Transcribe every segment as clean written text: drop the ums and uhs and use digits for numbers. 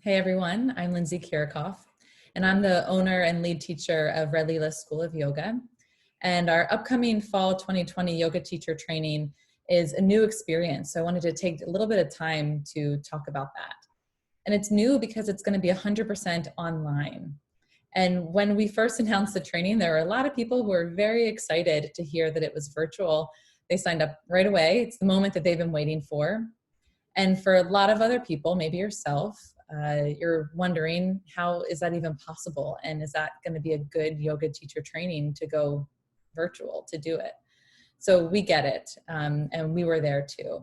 Hey everyone, I'm Lindsay Kirikoff, and I'm the owner and lead teacher of Lila School of Yoga. And our upcoming fall 2020 yoga teacher training is a new experience. So I wanted to take a little bit of time to talk about that. And it's new because it's going to be 100% online. And when we first announced the training, there were a lot of people who were very excited to hear that it was virtual. They signed up right away. It's the moment that they've been waiting for. And for a lot of other people, maybe yourself, you're wondering, how is that even possible? And is that going to be a good yoga teacher training to go virtual to do it? So we get it, and we were there too.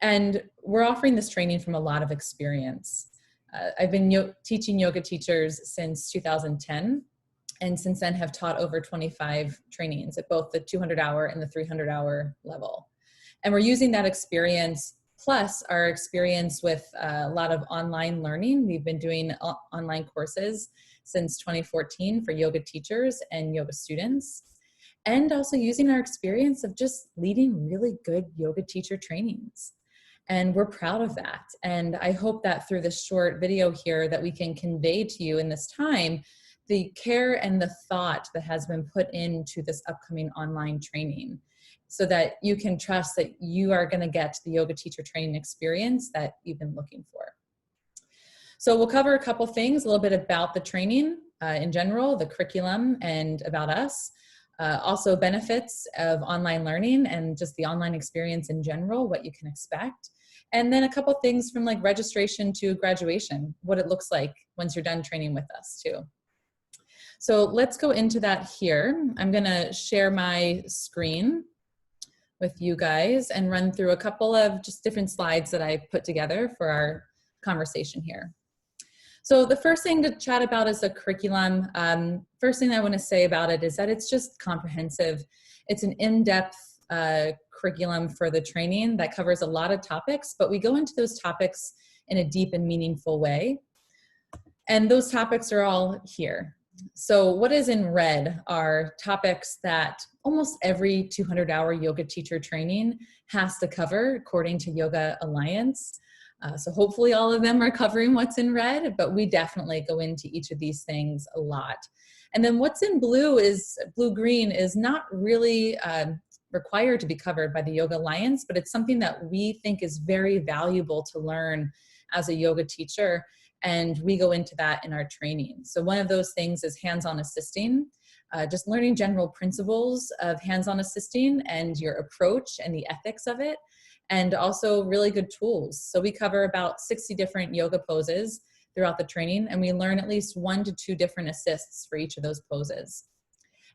And we're offering this training from a lot of experience. I've been teaching yoga teachers since 2010, and since then have taught over 25 trainings at both the 200-hour and the 300-hour level. And we're using that experience plus our experience with a lot of online learning. We've been doing online courses since 2014 for yoga teachers and yoga students, and also using our experience of just leading really good yoga teacher trainings. And we're proud of that. And I hope that through this short video here that we can convey to you in this time the care and the thought that has been put into this upcoming online training, so that you can trust that you are going to get the yoga teacher training experience that you've been looking for. So we'll cover a couple things, a little bit about the training in general, the curriculum, and about us. Also benefits of online learning and just the online experience in general, what you can expect. And then a couple things from like registration to graduation, what it looks like once you're done training with us too. So let's go into that here. I'm going to share my screen with you guys and run through a couple of just different slides that I put together for our conversation here. So the first thing to chat about is the curriculum. First thing I want to say about it is that it's just comprehensive. It's an in-depth curriculum for the training that covers a lot of topics, but we go into those topics in a deep and meaningful way. And those topics are all here. So what is in red are topics that almost every 200-hour yoga teacher training has to cover according to Yoga Alliance. So hopefully all of them are covering what's in red, but we definitely go into each of these things a lot. And then what's in blue is, blue-green is not really required to be covered by the Yoga Alliance, but it's something that we think is very valuable to learn as a yoga teacher. And we go into that in our training. So one of those things is hands-on assisting, just learning general principles of hands-on assisting and your approach and the ethics of it, and also really good tools. So we cover about 60 different yoga poses throughout the training, and we learn at least 1 to 2 different assists for each of those poses.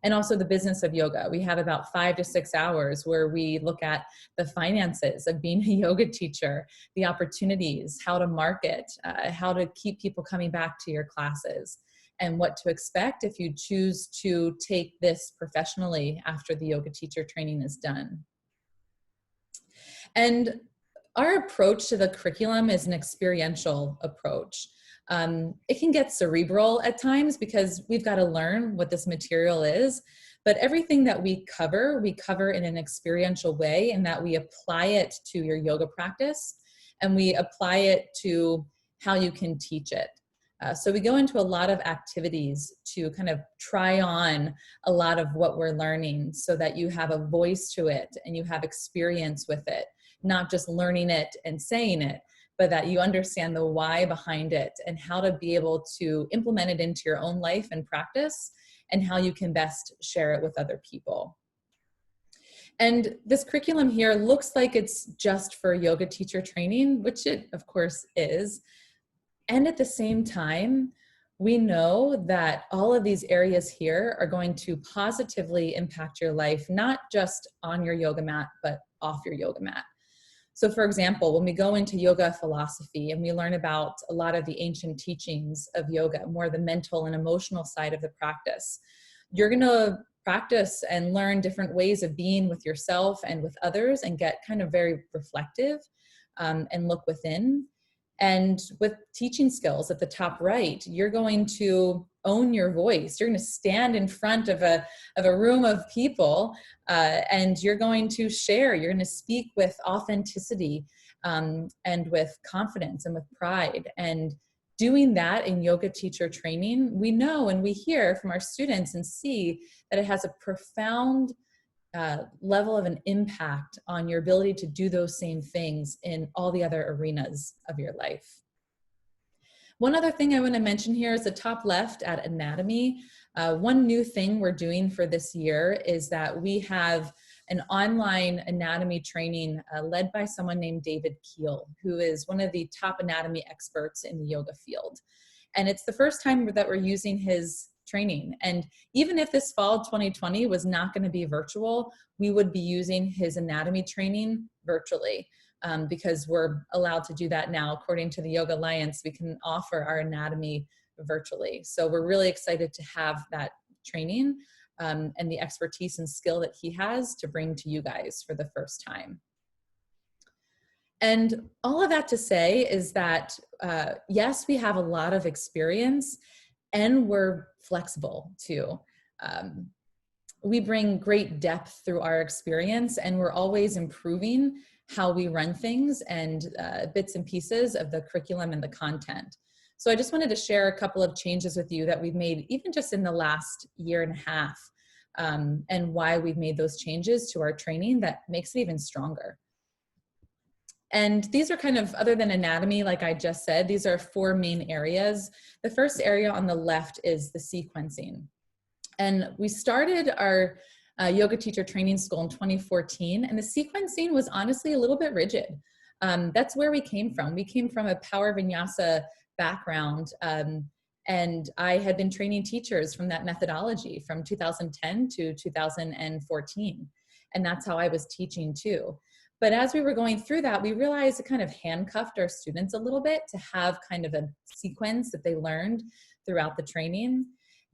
And also the business of yoga. We have about 5 to 6 hours where we look at the finances of being a yoga teacher, the opportunities, how to market, how to keep people coming back to your classes, and what to expect if you choose to take this professionally after the yoga teacher training is done. And our approach to the curriculum is an experiential approach. It can get cerebral at times because we've got to learn what this material is, but everything that we cover in an experiential way, in that we apply it to your yoga practice and we apply it to how you can teach it. So we go into a lot of activities to kind of try on a lot of what we're learning so that you have a voice to it and you have experience with it, not just learning it and saying it, but that you understand the why behind it and how to be able to implement it into your own life and practice and how you can best share it with other people. And this curriculum here looks like it's just for yoga teacher training, which it of course is. And at the same time, we know that all of these areas here are going to positively impact your life, not just on your yoga mat, but off your yoga mat. So for example, when we go into yoga philosophy and we learn about a lot of the ancient teachings of yoga, more the mental and emotional side of the practice, you're going to practice and learn different ways of being with yourself and with others and get kind of very reflective and look within. And with teaching skills at the top right, you're going to own your voice. You're going to stand in front of a room of people and you're going to share. You're going to speak with authenticity and with confidence and with pride. And doing that in yoga teacher training, we know and we hear from our students and see that it has a profound level of an impact on your ability to do those same things in all the other arenas of your life. One other thing I want to mention here is the top left at anatomy. One new thing we're doing for this year is that we have an online anatomy training led by someone named David Keel, who is one of the top anatomy experts in the yoga field. And it's the first time that we're using his training. And even if this fall 2020 was not going to be virtual, we would be using his anatomy training virtually. Because we're allowed to do that now. According to the Yoga Alliance, we can offer our anatomy virtually. So we're really excited to have that training and the expertise and skill that he has to bring to you guys for the first time. And all of that to say is that, yes, we have a lot of experience and we're flexible too. We bring great depth through our experience and we're always improving how we run things and bits and pieces of the curriculum and the content. So I just wanted to share a couple of changes with you that we've made even just in the last year and a half, and why we've made those changes to our training that makes it even stronger. And these are kind of, other than anatomy, like I just said, these are 4 main areas. The first area on the left is the sequencing. And we started our yoga teacher training school in 2014, and the sequencing was honestly a little bit rigid. That's where we came from. We came from a power vinyasa background, and I had been training teachers from that methodology from 2010 to 2014, and that's how I was teaching too. But as we were going through that, we realized it kind of handcuffed our students a little bit to have kind of a sequence that they learned throughout the training.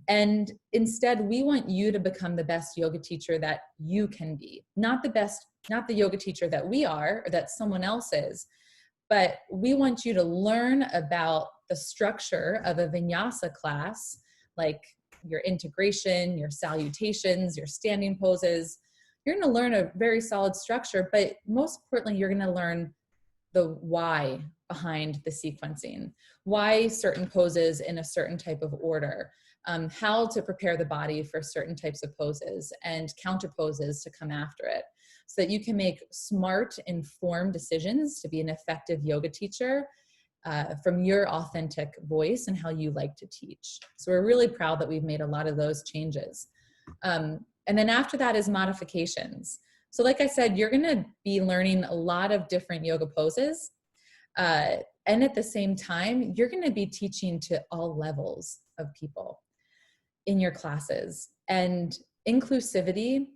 And instead, we want you to become the best yoga teacher that you can be. Not the yoga teacher that we are or that someone else is, but we want you to learn about the structure of a vinyasa class, like your integration, your salutations, your standing poses. You're going to learn a very solid structure, but most importantly, you're going to learn the why behind the sequencing, why certain poses in a certain type of order, how to prepare the body for certain types of poses and counter poses to come after it, so that you can make smart, informed decisions to be an effective yoga teacher from your authentic voice and how you like to teach. So we're really proud that we've made a lot of those changes. And then after that is modifications. So like I said, you're gonna be learning a lot of different yoga poses. And at the same time, you're gonna be teaching to all levels of people in your classes. And inclusivity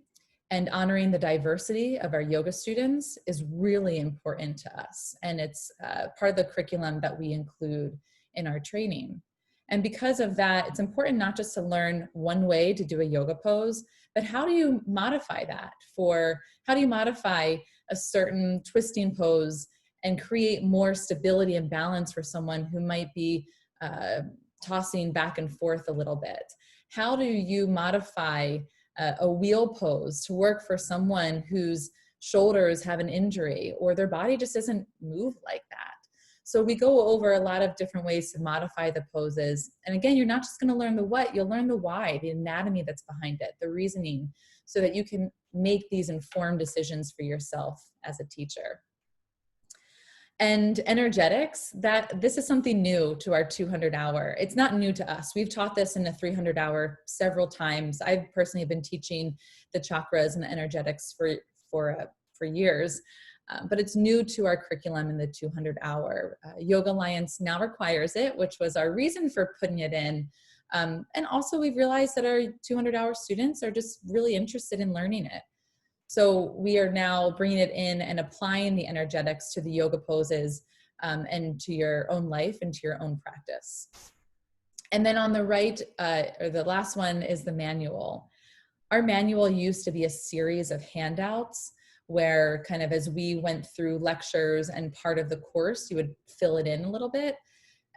and honoring the diversity of our yoga students is really important to us. And it's part of the curriculum that we include in our training. And because of that, it's important not just to learn one way to do a yoga pose, but how do you modify that how do you modify a certain twisting pose and create more stability and balance for someone who might be tossing back and forth a little bit? How do you modify a wheel pose to work for someone whose shoulders have an injury or their body just doesn't move like that? So we go over a lot of different ways to modify the poses. And again, you're not just going to learn the what, you'll learn the why, the anatomy that's behind it, the reasoning, so that you can make these informed decisions for yourself as a teacher. And energetics, this is something new to our 200-hour. It's not new to us. We've taught this in a 300-hour several times. I've personally been teaching the chakras and the energetics for years, but it's new to our curriculum in the 200-hour. Yoga Alliance now requires it, which was our reason for putting it in. And also we've realized that our 200-hour students are just really interested in learning it. So we are now bringing it in and applying the energetics to the yoga poses and to your own life and to your own practice. And then on the right, or the last one, is the manual. Our manual used to be a series of handouts where kind of as we went through lectures and part of the course, you would fill it in a little bit.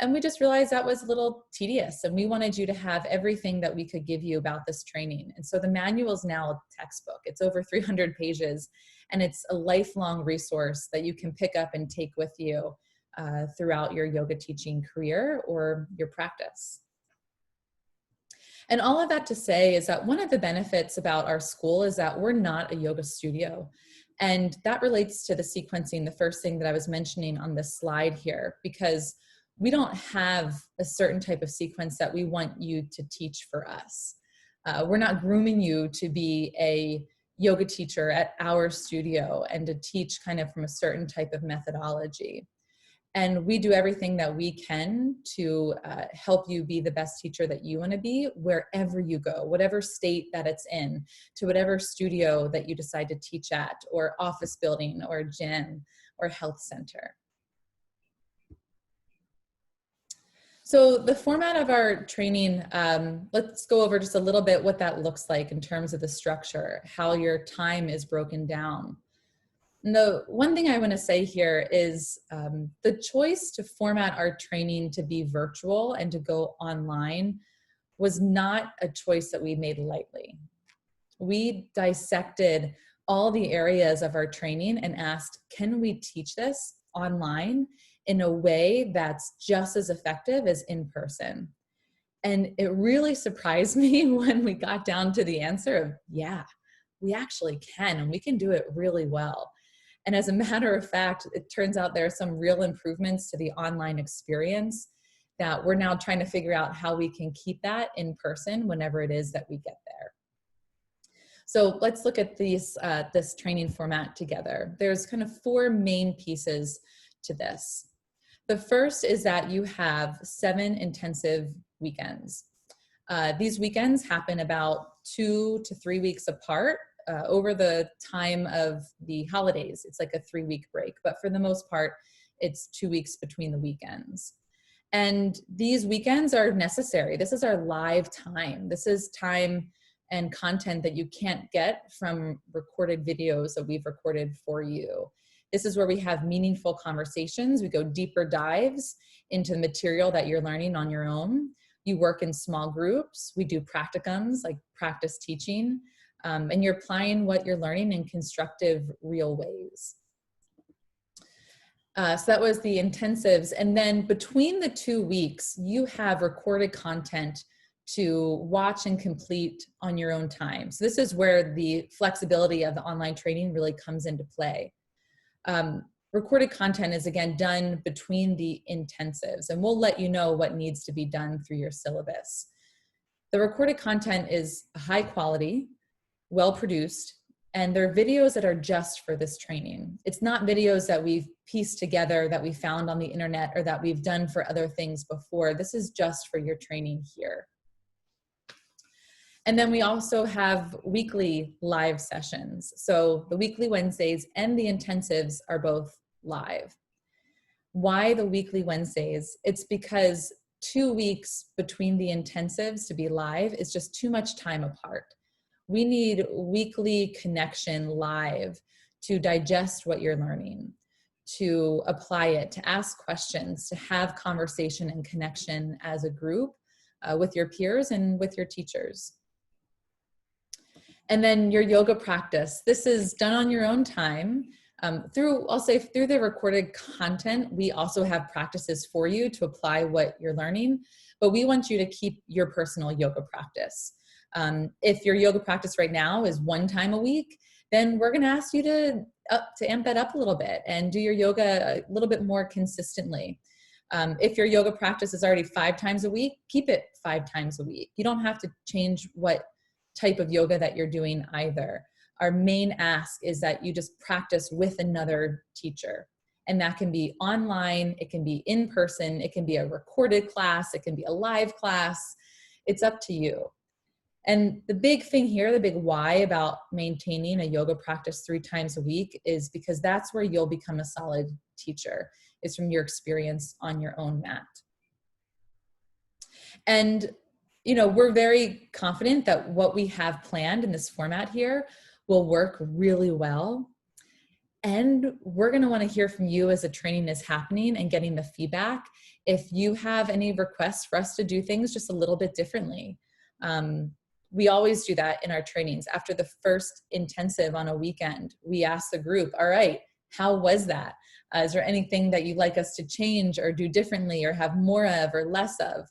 And we just realized that was a little tedious, and we wanted you to have everything that we could give you about this training. And so the manual is now a textbook. It's over 300 pages, and it's a lifelong resource that you can pick up and take with you throughout your yoga teaching career or your practice. And all of that to say is that one of the benefits about our school is that we're not a yoga studio. And that relates to the sequencing, the first thing that I was mentioning on this slide here, because we don't have a certain type of sequence that we want you to teach for us. We're not grooming you to be a yoga teacher at our studio and to teach kind of from a certain type of methodology. And we do everything that we can to help you be the best teacher that you want to be wherever you go, whatever state that it's in, to whatever studio that you decide to teach at, or office building, or gym, or health center. So the format of our training, let's go over just a little bit what that looks like in terms of the structure, how your time is broken down. And the one thing I want to say here is the choice to format our training to be virtual and to go online was not a choice that we made lightly. We dissected all the areas of our training and asked, can we teach this online in a way that's just as effective as in person? And it really surprised me when we got down to the answer of, yeah, we actually can, and we can do it really well. And as a matter of fact, it turns out there are some real improvements to the online experience that we're now trying to figure out how we can keep that in person whenever it is that we get there. So let's look at this training format together. There's kind of 4 main pieces to this. The first is that you have 7 intensive weekends. These weekends happen about 2 to 3 weeks apart. Over the time of the holidays, it's like a 3-week break, but for the most part, it's 2 weeks between the weekends. And these weekends are necessary. This is our live time. This is time and content that you can't get from recorded videos that we've recorded for you. This is where we have meaningful conversations. We go deeper dives into the material that you're learning on your own. You work in small groups. We do practicums like practice teaching. And you're applying what you're learning in constructive, real ways. So that was the intensives. And then between the 2 weeks, you have recorded content to watch and complete on your own time. So this is where the flexibility of the online training really comes into play. Recorded content is again done between the intensives, and we'll let you know what needs to be done through your syllabus. The recorded content is high quality, well-produced, and they're videos that are just for this training. It's not videos that we've pieced together that we found on the internet or that we've done for other things before. This is just for your training here. And then we also have weekly live sessions. So the weekly Wednesdays and the intensives are both live. Why the weekly Wednesdays? It's because 2 weeks between the intensives to be live is just too much time apart. We need weekly connection live to digest what you're learning, to apply it, to ask questions, to have conversation and connection as a group with your peers and with your teachers. And then your yoga practice. This is done on your own time. Through the recorded content, we also have practices for you to apply what you're learning, but we want you to keep your personal yoga practice. If your yoga practice right now is 1 time a week, then we're going to ask you to amp that up a little bit and do your yoga a little bit more consistently. If your yoga practice is already 5 times a week, keep it 5 times a week. You don't have to change what type of yoga that you're doing either. Our main ask is that you just practice with another teacher. And that can be online, it can be in person, it can be a recorded class, it can be a live class. It's up to you. And the big thing here, the big why about maintaining a yoga practice 3 times a week is because that's where you'll become a solid teacher, is from your experience on your own mat. And, you know, we're very confident that what we have planned in this format here will work really well. And we're going to want to hear from you as the training is happening and getting the feedback. If you have any requests for us to do things just a little bit differently. We always do that in our trainings. After the first intensive on a weekend, we ask the group, all right, how was that? Is there anything that you'd like us to change or do differently or have more of or less of?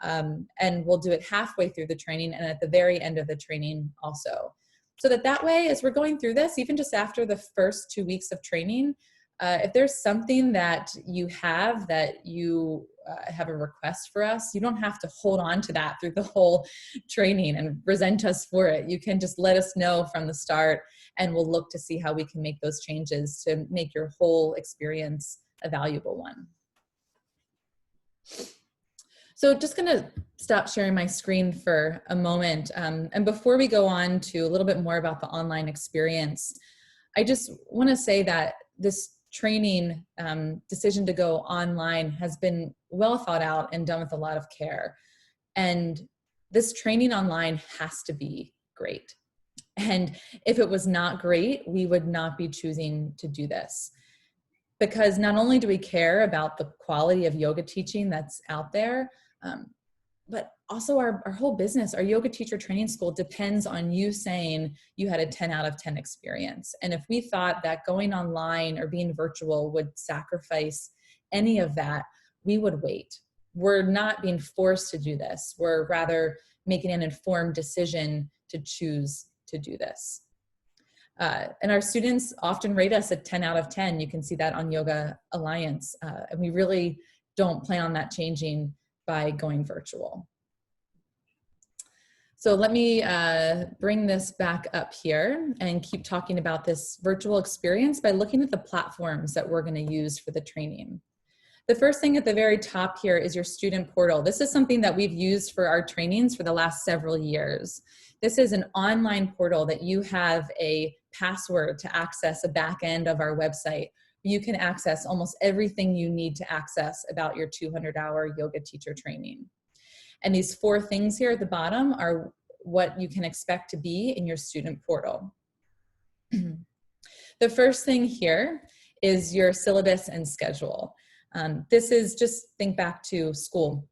And we'll do it halfway through the training and at the very end of the training also. So that way, as we're going through this, even just after the first 2 weeks of training, if there's something that you have a request for us, you don't have to hold on to that through the whole training and resent us for it. You can just let us know from the start, and we'll look to see how we can make those changes to make your whole experience a valuable one. So just gonna stop sharing my screen for a moment. And before we go on to a little bit more about the online experience, I just wanna say that this training decision to go online has been well thought out and done with a lot of care. And this training online has to be great. And if it was not great, we would not be choosing to do this. Because not only do we care about the quality of yoga teaching that's out there, but also our whole business, our yoga teacher training school depends on you saying you had a 10 out of 10 experience. And if we thought that going online or being virtual would sacrifice any of that, we would wait. We're not being forced to do this. We're rather making an informed decision to choose to do this. And our students often rate us a 10 out of 10. You can see that on Yoga Alliance. And we really don't plan on that changing by going virtual. So let me bring this back up here and keep talking about this virtual experience by looking at the platforms that we're going to use for the training. The first thing at the very top here is your student portal. This is something that we've used for our trainings for the last several years. This is an online portal that you have a password to access a back end of our website. You can access almost everything you need to access about your 200-hour yoga teacher training. And these 4 things here at the bottom are what you can expect to be in your student portal. The first thing here is your syllabus and schedule. This is just think back to school.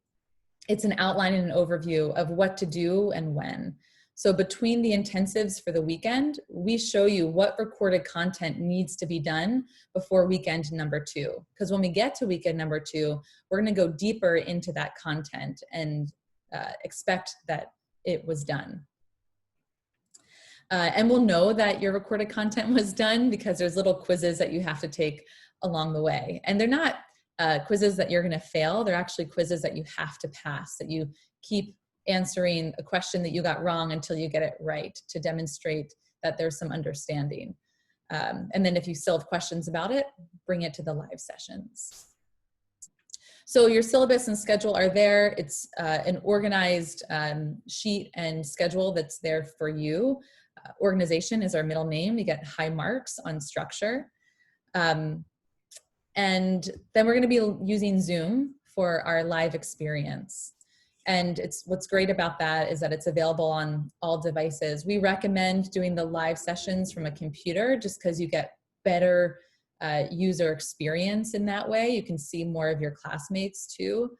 It's an outline and an overview of what to do and when. So between the intensives for the weekend, we show you what recorded content needs to be done before weekend number 2. Because when we get to weekend number 2, we're going to go deeper into that content and expect that it was done. And we'll know that your recorded content was done because there's little quizzes that you have to take along the way. And they're not quizzes that you're going to fail. They're actually quizzes that you have to pass, that you keep answering a question that you got wrong until you get it right to demonstrate that there's some understanding. And then if you still have questions about it, bring it to the live sessions. So your syllabus and schedule are there. It's an organized sheet and schedule that's there for you. Organization is our middle name. You get high marks on structure. And then we're going to be using Zoom for our live experience. And what's great about that is that it's available on all devices. We recommend doing the live sessions from a computer just because you get better user experience in that way. You can see more of your classmates too.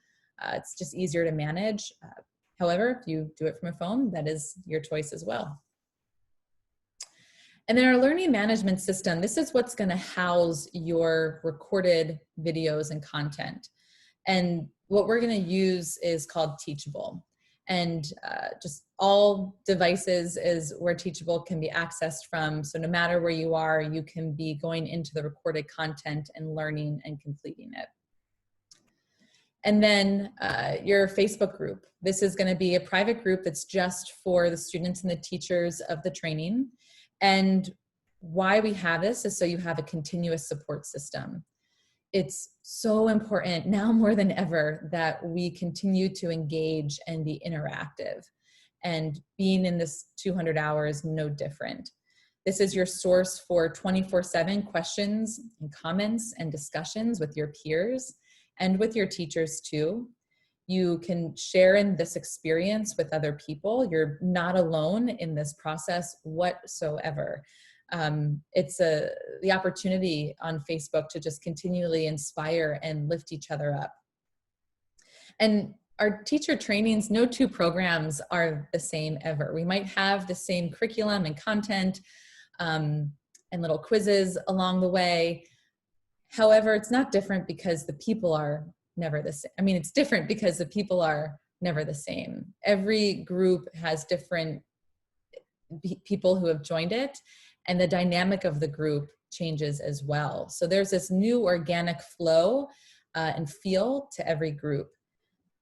It's just easier to manage. However, if you do it from a phone, that is your choice as well. And then our learning management system, this is what's going to house your recorded videos and content. And what we're going to use is called Teachable. And just all devices is where Teachable can be accessed from. So no matter where you are, you can be going into the recorded content and learning and completing it. And then your Facebook group. This is going to be a private group that's just for the students and the teachers of the training. And why we have this is so you have a continuous support system. It's so important now more than ever that we continue to engage and be interactive. And being in this 200 hours, no different. This is your source for 24/7 questions and comments and discussions with your peers and with your teachers too. You can share in this experience with other people. You're not alone in this process whatsoever. It's the opportunity on Facebook to just continually inspire and lift each other up. And our teacher trainings, no two programs are the same ever. We might have the same curriculum and content and little quizzes along the way. However, it's not different because the people are never the same. I mean, it's different because the people are never the same. Every group has different people who have joined it, and the dynamic of the group changes as well. So there's this new organic flow and feel to every group.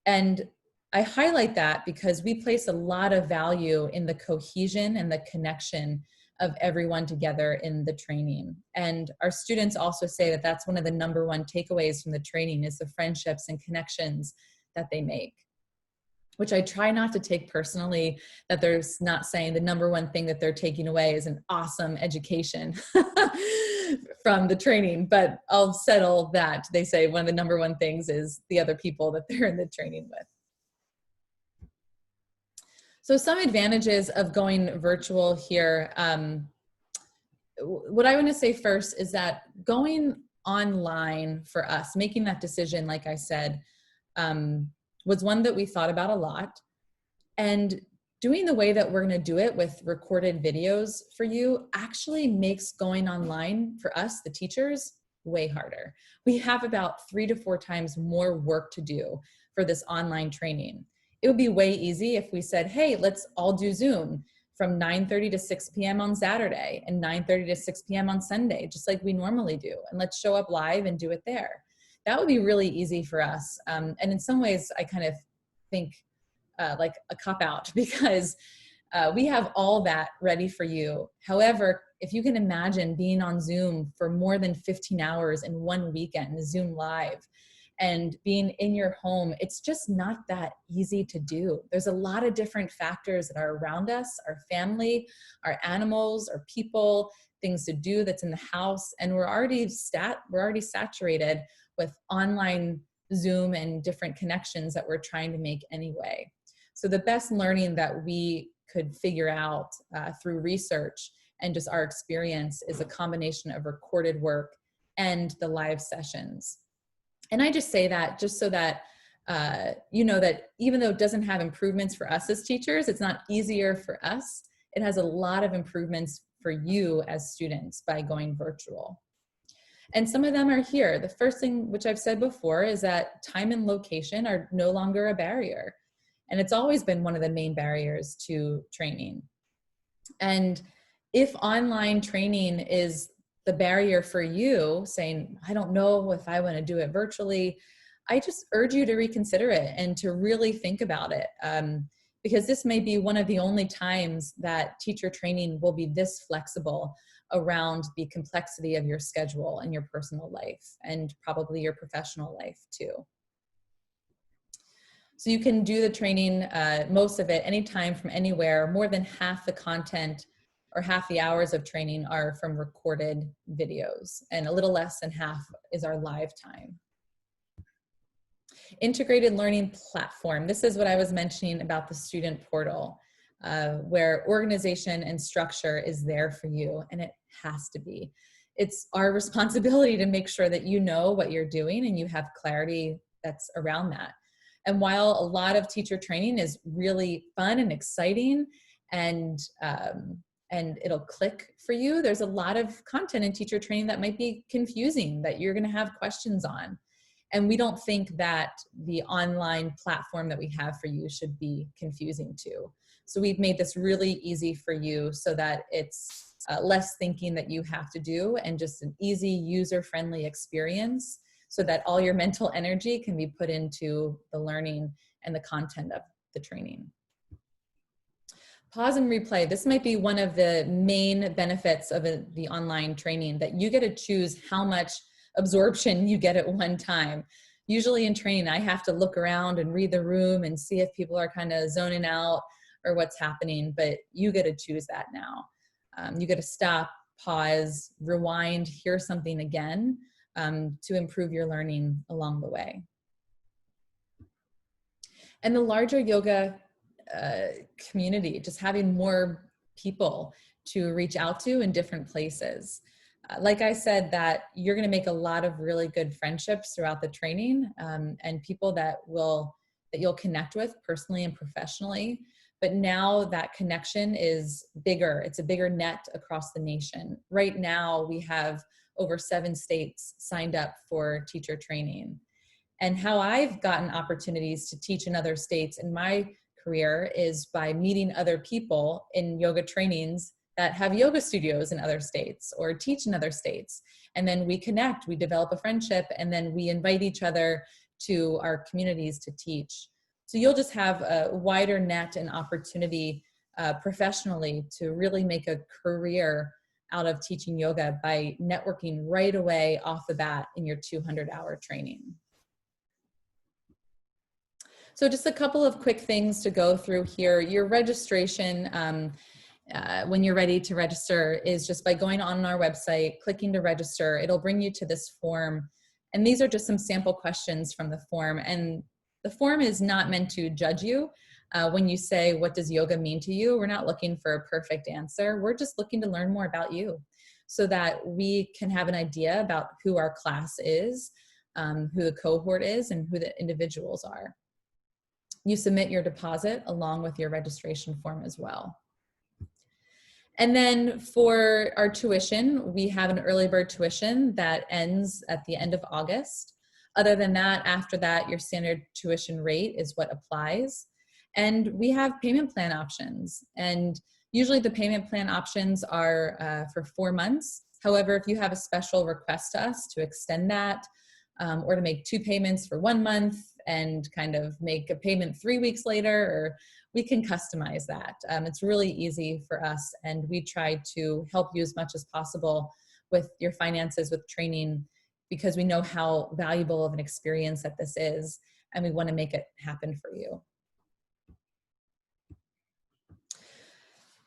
And I highlight that because we place a lot of value in the cohesion and the connection of everyone together in the training. And our students also say that that's one of the #1 takeaways from the training is the friendships and connections that they make, which I try not to take personally, that they're not saying the #1 thing that they're taking away is an awesome education from the training, but I'll settle that. They say one of the #1 things is the other people that they're in the training with. So some advantages of going virtual here. What I want to say first is that going online for us, making that decision, like I said, was one that we thought about a lot. And doing the way that we're going to do it with recorded videos for you actually makes going online for us, the teachers, way harder. We have about 3 to 4 times more work to do for this online training. It would be way easy if we said, hey, let's all do Zoom from 9:30 to 6 p.m. on Saturday and 9:30 to 6 p.m. on Sunday, just like we normally do. And let's show up live and do it there. That would be really easy for us. And in some ways, I kind of think like a cop-out because we have all that ready for you. However, if you can imagine being on Zoom for more than 15 hours in one weekend, Zoom live, and being in your home, it's just not that easy to do. There's a lot of different factors that are around us, our family, our animals, our people, things to do that's in the house, and we're already saturated with online Zoom and different connections that we're trying to make anyway. So the best learning that we could figure out through research and just our experience is a combination of recorded work and the live sessions. And I just say that just so that you know that even though it doesn't have improvements for us as teachers, it's not easier for us. It has a lot of improvements for you as students by going virtual. And some of them are here. The first thing, which I've said before, is that time and location are no longer a barrier. And it's always been one of the main barriers to training. And if online training is the barrier for you, saying, I don't know if I want to do it virtually, I just urge you to reconsider it and to really think about it. Because this may be one of the only times that teacher training will be this flexible around the complexity of your schedule and your personal life and probably your professional life too. So you can do the training, most of it, anytime from anywhere. More than half the content or half the hours of training are from recorded videos, and a little less than half is our live time. Integrated learning platform. This is what I was mentioning about the student portal, where organization and structure is there for you, and it has to be. It's our responsibility to make sure that you know what you're doing and you have clarity that's around that. And while a lot of teacher training is really fun and exciting and it'll click for you, there's a lot of content in teacher training that might be confusing, that you're gonna have questions on. And we don't think that the online platform that we have for you should be confusing too. So we've made this really easy for you so that it's less thinking that you have to do and just an easy user-friendly experience so that all your mental energy can be put into the learning and the content of the training. Pause and replay. This might be one of the main benefits of the online training, that you get to choose how much absorption you get at one time. Usually in training, I have to look around and read the room and see if people are kind of zoning out or what's happening, but you get to choose that now. You get to stop, pause, rewind, hear something again to improve your learning along the way. And the larger yoga community, just having more people to reach out to in different places. Like I said, that you're going to make a lot of really good friendships throughout the training, and people that you'll connect with personally and professionally. But now that connection is bigger. It's a bigger net across the nation. Right now, we have over 7 states signed up for teacher training. And how I've gotten opportunities to teach in other states in my career is by meeting other people in yoga trainings that have yoga studios in other states or teach in other states. And then we connect, we develop a friendship, and then we invite each other to our communities to teach. So you'll just have a wider net and opportunity professionally to really make a career out of teaching yoga by networking right away off the bat in your 200-hour training. So just a couple of quick things to go through here. Your registration, when you're ready to register, is just by going on our website, clicking to register. It'll bring you to this form. And these are just some sample questions from the form. And the form is not meant to judge you. When you say, what does yoga mean to you? We're not looking for a perfect answer. We're just looking to learn more about you so that we can have an idea about who our class is, who the cohort is, and who the individuals are. You submit your deposit along with your registration form as well. And then for our tuition, we have an early bird tuition that ends at the end of August. Other than that, after that, your standard tuition rate is what applies. And we have payment plan options. And usually the payment plan options are for 4 months. However, if you have a special request to us to extend that, or to make 2 payments for 1 month and kind of make a payment 3 weeks later, or we can customize that. It's really easy for us, and we try to help you as much as possible with your finances, with training, because we know how valuable of an experience that this is, and we want to make it happen for you.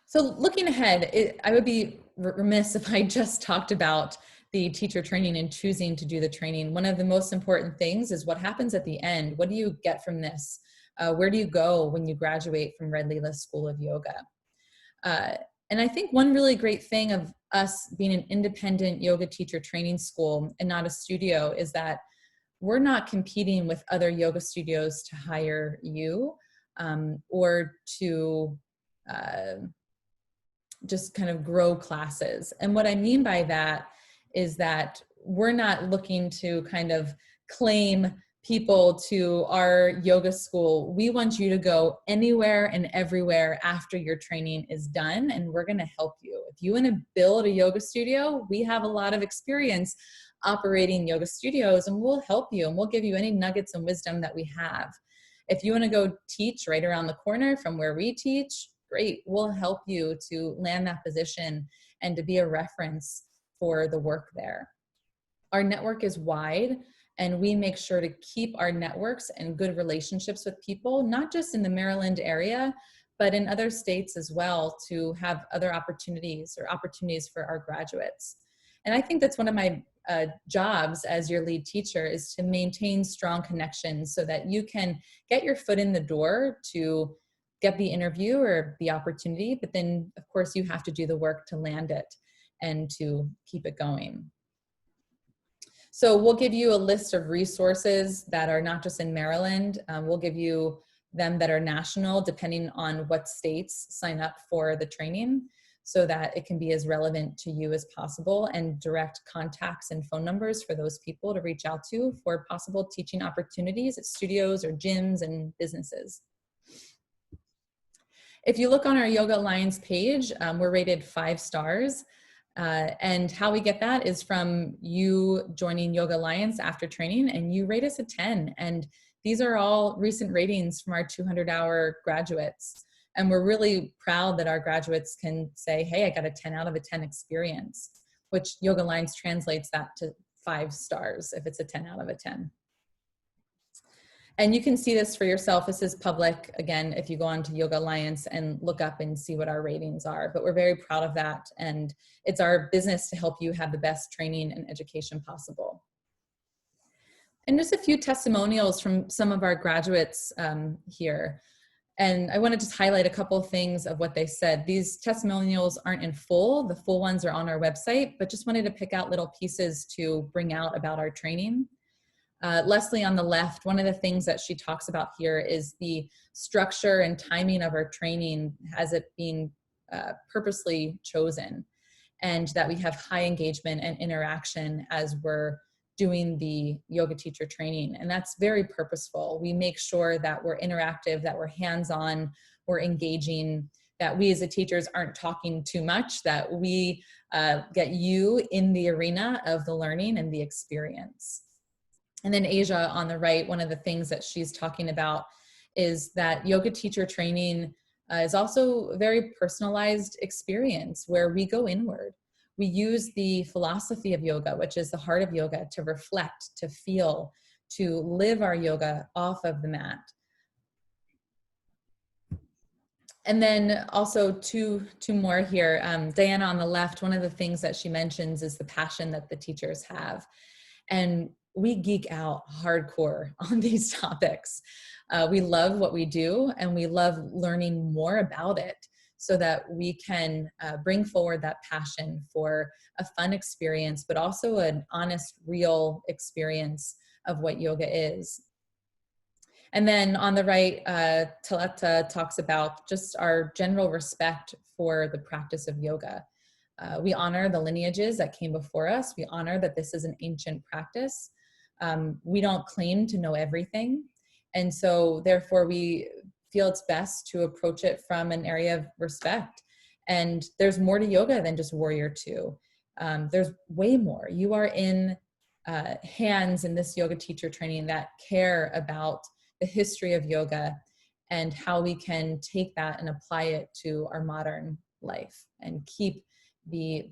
So looking ahead, I would be remiss if I just talked about the teacher training and choosing to do the training. One of the most important things is what happens at the end. What do you get from this? Where do you go when you graduate from Red Lila School of Yoga? And I think one really great thing of us being an independent yoga teacher training school and not a studio is that we're not competing with other yoga studios to hire you or to just kind of grow classes. And what I mean by that is that we're not looking to kind of claim people to our yoga school. We want you to go anywhere and everywhere after your training is done, and we're going to help you. If you want to build a yoga studio, we have a lot of experience operating yoga studios, and we'll help you, and we'll give you any nuggets and wisdom that we have. If you want to go teach right around the corner from where we teach, great. We'll help you to land that position and to be a reference for the work there. Our network is wide, and we make sure to keep our networks and good relationships with people, not just in the Maryland area, but in other states as well, to have other opportunities or opportunities for our graduates. And I think that's one of my jobs as your lead teacher, is to maintain strong connections so that you can get your foot in the door to get the interview or the opportunity, but then of course you have to do the work to land it and to keep it going. So we'll give you a list of resources that are not just in Maryland. We'll give you them that are national, depending on what states sign up for the training, so that it can be as relevant to you as possible, and direct contacts and phone numbers for those people to reach out to for possible teaching opportunities at studios or gyms and businesses. If you look on our Yoga Alliance page, we're rated 5 stars. And how we get that is from you joining Yoga Alliance after training, and you rate us a 10. And these are all recent ratings from our 200-hour graduates. And we're really proud that our graduates can say, hey, I got a 10 out of a 10 experience, which Yoga Alliance translates that to 5 stars if it's a 10 out of a 10. And you can see this for yourself. This is public, again, if you go on to Yoga Alliance and look up and see what our ratings are. But we're very proud of that. And it's our business to help you have the best training and education possible. And just a few testimonials from some of our graduates here. And I want to just highlight a couple of things of what they said. These testimonials aren't in full. The full ones are on our website, but just wanted to pick out little pieces to bring out about our training. Leslie on the left, one of the things that she talks about here is the structure and timing of our training as it being purposely chosen, and that we have high engagement and interaction as we're doing the yoga teacher training. And that's very purposeful. We make sure that we're interactive, that we're hands-on, we're engaging, that we as the teachers aren't talking too much, that we get you in the arena of the learning and the experience. And then Asia on the right, one of the things that she's talking about is that yoga teacher training is also a very personalized experience where we go inward. We use the philosophy of yoga, which is the heart of yoga, to reflect, to feel, to live our yoga off of the mat. And then also two more here. Diana on the left, one of the things that she mentions is the passion that the teachers have. And we geek out hardcore on these topics. We love what we do, and we love learning more about it so that we can bring forward that passion for a fun experience, but also an honest, real experience of what yoga is. And then on the right, Taletta talks about just our general respect for the practice of yoga. We honor the lineages that came before us. We honor that this is an ancient practice. We don't claim to know everything. And so therefore we feel it's best to approach it from an area of respect. And there's more to yoga than just warrior two. There's way more. You are in hands in this yoga teacher training that care about the history of yoga and how we can take that and apply it to our modern life and keep the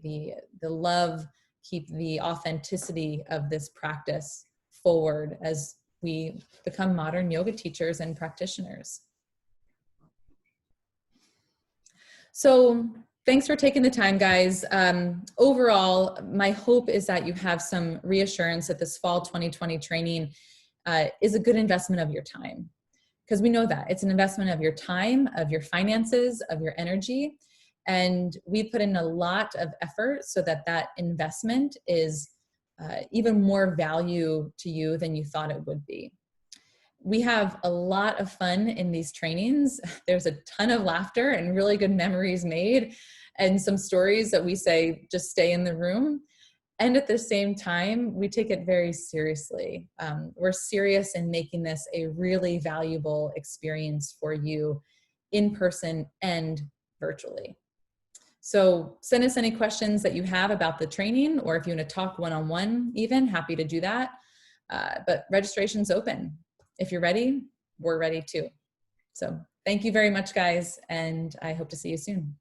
love, keep the authenticity of this practice forward as we become modern yoga teachers and practitioners. So thanks for taking the time, guys. Overall, my hope is that you have some reassurance that this fall 2020 training is a good investment of your time, because we know that it's an investment of your time, of your finances, of your energy. And we put in a lot of effort so that that investment is even more value to you than you thought it would be. We have a lot of fun in these trainings. There's a ton of laughter and really good memories made, and some stories that we say just stay in the room. And at the same time, we take it very seriously. We're serious in making this a really valuable experience for you in person and virtually. So send us any questions that you have about the training, or if you want to talk one-on-one even, happy to do that. But registration's open. If you're ready, we're ready too. So thank you very much, guys, and I hope to see you soon.